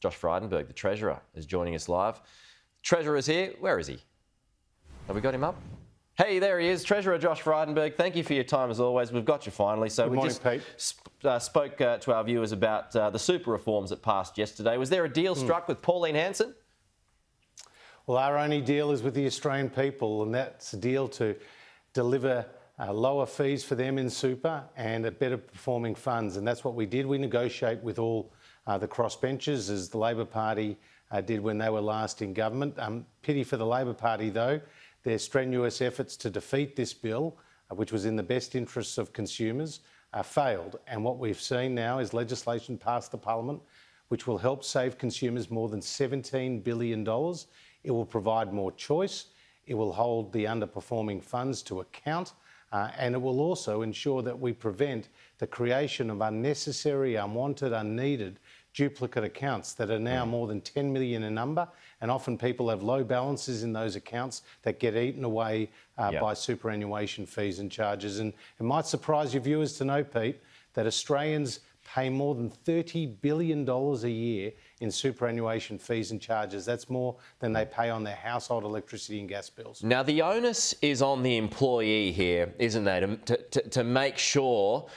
Josh Frydenberg, the Treasurer, is joining us live. Treasurer's here. Where is he? Have we got him up? Hey, there he is, Treasurer Josh Frydenberg. Thank you for your time as always. We've got you finally. So Good morning, Pete. Spoke to our viewers about the super reforms that passed yesterday. Was there a deal struck with Pauline Hanson? Well, our only deal is with the Australian people, and that's a deal to deliver lower fees for them in super and better performing funds. And that's what we did. We negotiate with all the crossbenchers, as the Labor Party did when they were last in government. Pity for the Labor Party, though. Their strenuous efforts to defeat this bill, which was in the best interests of consumers, failed. And what we've seen now is legislation passed the Parliament, which will help save consumers more than $17 billion. It will provide more choice. It will hold the underperforming funds to account. And it will also ensure that we prevent the creation of unnecessary, unwanted, unneeded duplicate accounts that are now more than 10 million in number, and often people have low balances in those accounts that get eaten away by superannuation fees and charges. And it might surprise your viewers to know, Pete, that Australians pay more than $30 billion a year in superannuation fees and charges. That's more than they pay on their household electricity and gas bills. Now, the onus is on the employee here, isn't it, to make sure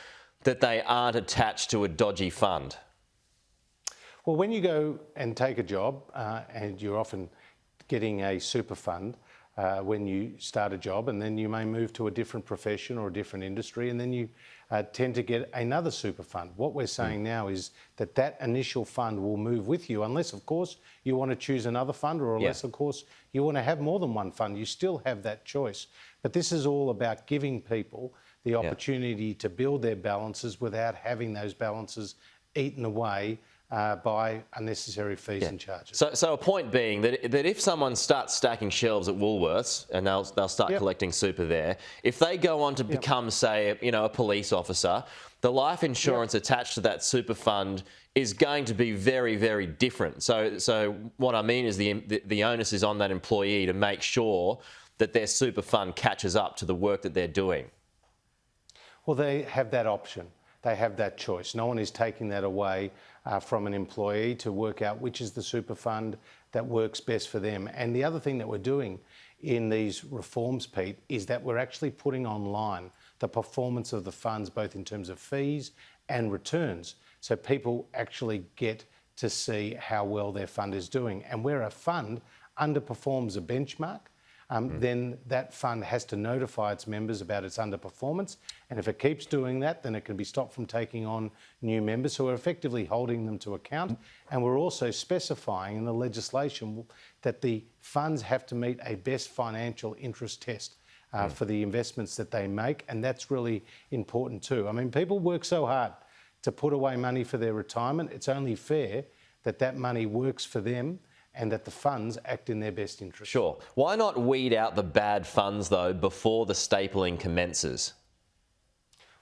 that they aren't attached to a dodgy fund? Well, when you go and take a job, and you're often getting a super fund when you start a job, and then you may move to a different profession or a different industry, and then you tend to get another super fund. What we're saying now is that that initial fund will move with you, unless, of course, you want to choose another fund, or unless, of course, you want to have more than one fund. You still have that choice. But this is all about giving people the opportunity to build their balances without having those balances eaten away by unnecessary fees and charges. So a point being that if someone starts stacking shelves at Woolworths and they'll start collecting super there, if they go on to become, say, a police officer, the life insurance attached to that super fund is going to be very, very different. So what I mean is the onus is on that employee to make sure that their super fund catches up to the work that they're doing. Well, they have that option. They have that choice. No one is taking that away from an employee to work out which is the super fund that works best for them. And the other thing that we're doing in these reforms, Pete, is that we're actually putting online the performance of the funds, both in terms of fees and returns. So people actually get to see how well their fund is doing. And where a fund underperforms a benchmark, then that fund has to notify its members about its underperformance. And if it keeps doing that, then it can be stopped from taking on new members who are effectively holding them to account. And we're also specifying in the legislation that the funds have to meet a best financial interest test for the investments that they make. And that's really important too. I mean, people work so hard to put away money for their retirement. It's only fair that that money works for them and that the funds act in their best interest. Sure. Why not weed out the bad funds, though, before the stapling commences?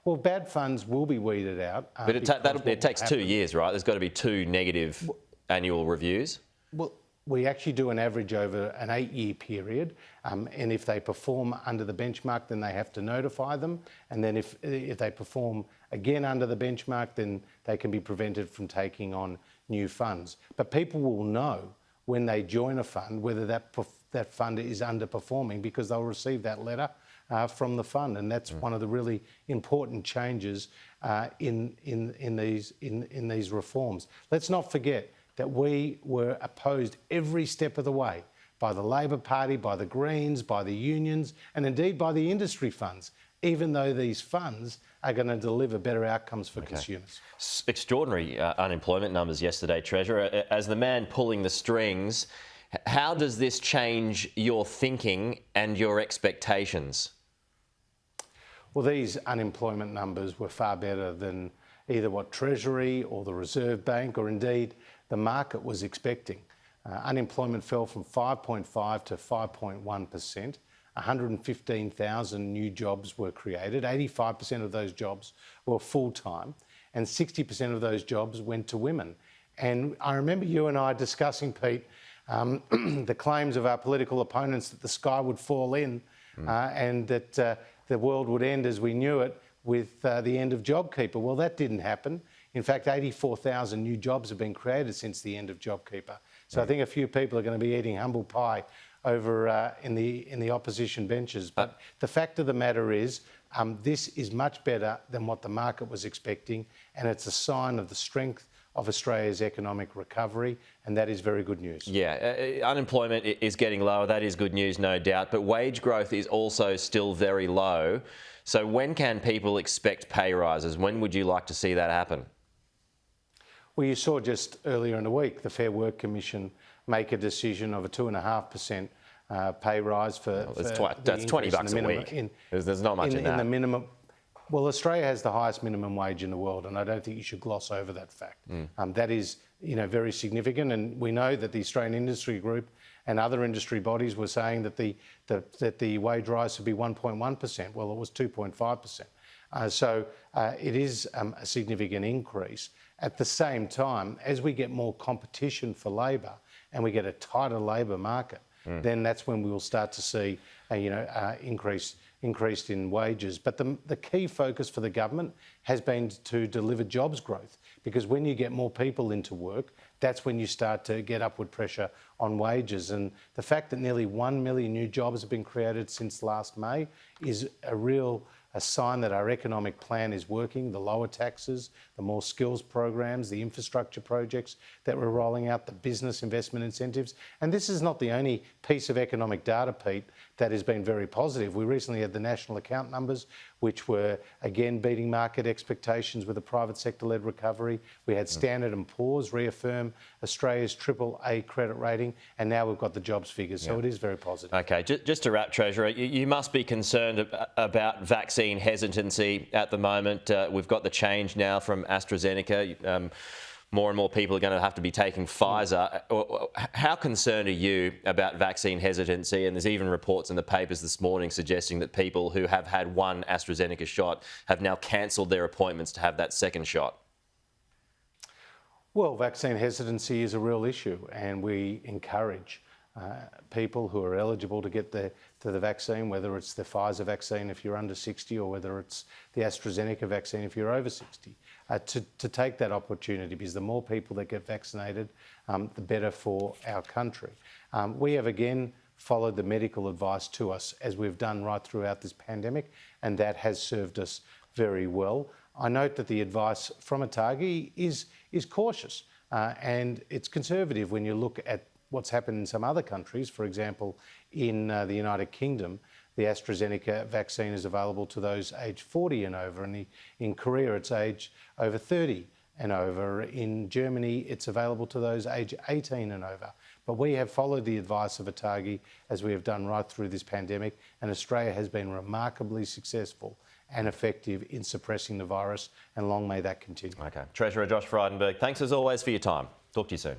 Well, bad funds will be weeded out. But it takes 2 years, right? There's got to be 2 negative annual reviews. Well, we actually do an average over an 8-year period. And if they perform under the benchmark, then they have to notify them. And then if they perform again under the benchmark, then they can be prevented from taking on new funds. But people will know when they join a fund whether that fund is underperforming, because they'll receive that letter from the fund, and that's one of the really important changes in these reforms. Let's not forget that we were opposed every step of the way by the Labor Party, by the Greens, by the unions, and indeed by the industry funds, even though these funds are going to deliver better outcomes for consumers. Extraordinary unemployment numbers yesterday, Treasurer. As the man pulling the strings, how does this change your thinking and your expectations? Well, these unemployment numbers were far better than either what Treasury or the Reserve Bank or indeed the market was expecting. Unemployment fell from 5.5 to 5.1%. 115,000 new jobs were created. 85% of those jobs were full-time, and 60% of those jobs went to women. And I remember you and I discussing, Pete, the claims of our political opponents that the sky would fall in and that the world would end as we knew it with the end of JobKeeper. Well, that didn't happen. In fact, 84,000 new jobs have been created since the end of JobKeeper. So I think a few people are going to be eating humble pie over in the opposition benches. But the fact of the matter is, this is much better than what the market was expecting, and it's a sign of the strength of Australia's economic recovery, and that is very good news. Yeah, unemployment is getting lower. That is good news, no doubt. But wage growth is also still very low. So when can people expect pay rises? When would you like to see that happen? Well, you saw just earlier in the week the Fair Work Commission make a decision of a 2.5% pay rise for that's $20 a week. There's not much in that. In the minimum. Well, Australia has the highest minimum wage in the world, and I don't think you should gloss over that fact. That is, very significant, and we know that the Australian Industry Group and other industry bodies were saying that the wage rise should be 1.1%. Well, it was 2.5%. So it is a significant increase. At the same time, as we get more competition for labour and we get a tighter labour market, then that's when we will start to see increased in wages. But the key focus for the government has been to deliver jobs growth, because when you get more people into work, that's when you start to get upward pressure on wages. And the fact that nearly 1 million new jobs have been created since last May is a sign that our economic plan is working. The lower taxes, the more skills programs, the infrastructure projects that we're rolling out, the business investment incentives. And this is not the only piece of economic data, Pete, that has been very positive. We recently had the national account numbers, which were again beating market expectations with a private sector-led recovery. We had Standard & Poor's reaffirm Australia's AAA credit rating, and now we've got the jobs figures. So it is very positive. Okay, just to wrap, Treasurer, you must be concerned about vaccine hesitancy at the moment. We've got the change now from AstraZeneca. More and more people are going to have to be taking Pfizer. How concerned are you about vaccine hesitancy? And there's even reports in the papers this morning suggesting that people who have had one AstraZeneca shot have now cancelled their appointments to have that second shot. Well, vaccine hesitancy is a real issue, and we encourage people who are eligible to get the vaccine, whether it's the Pfizer vaccine if you're under 60 or whether it's the AstraZeneca vaccine if you're over 60, to take that opportunity, because the more people that get vaccinated, the better for our country. We have again followed the medical advice to us, as we've done right throughout this pandemic, and that has served us very well. I note that the advice from ATAGI is cautious and it's conservative when you look at what's happened in some other countries. For example, in the United Kingdom, the AstraZeneca vaccine is available to those aged 40 and over, and in Korea it's aged over 30 and over. In Germany, it's available to those aged 18 and over. But we have followed the advice of ATAGI, as we have done right through this pandemic, and Australia has been remarkably successful and effective in suppressing the virus, and long may that continue. Okay. Treasurer Josh Frydenberg, thanks as always for your time. Talk to you soon.